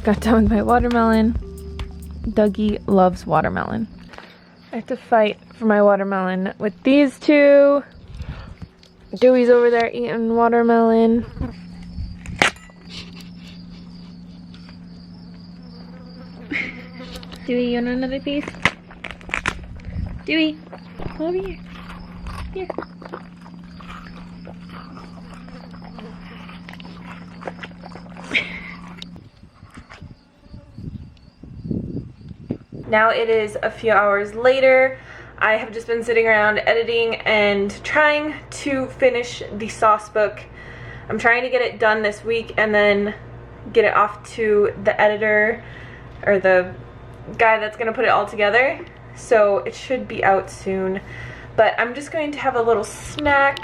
just got done with my watermelon. Dougie loves watermelon. I have to fight for my watermelon with these two. Dewey's over there eating watermelon. Dewey, you want another piece? Dewey, come over here. Here. Now it is a few hours later. I have just been sitting around editing and trying to finish the sauce book. I'm trying to get it done this week and then get it off to the editor or the guy that's gonna put it all together. So it should be out soon. But I'm just going to have a little snack.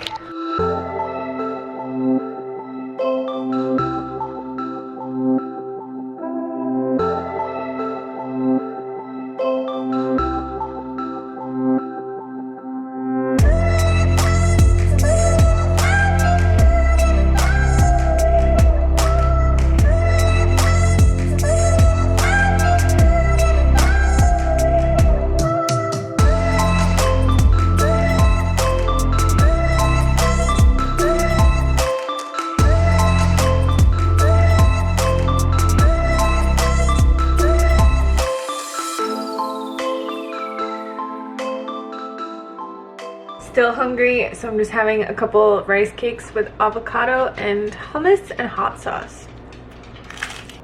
Still hungry, so I'm just having a couple rice cakes with avocado and hummus and hot sauce.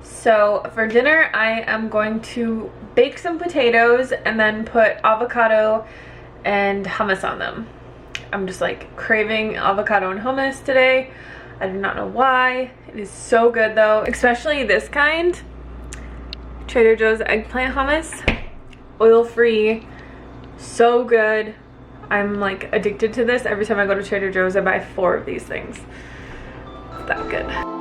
So for dinner, I am going to bake some potatoes and then put avocado and hummus on them. I'm just like craving avocado and hummus today. I do not know why. It is so good though, especially this kind. Trader Joe's eggplant hummus, oil-free, so good. I'm like addicted to this. Every time I go to Trader Joe's, I buy 4 of these things. It's that good.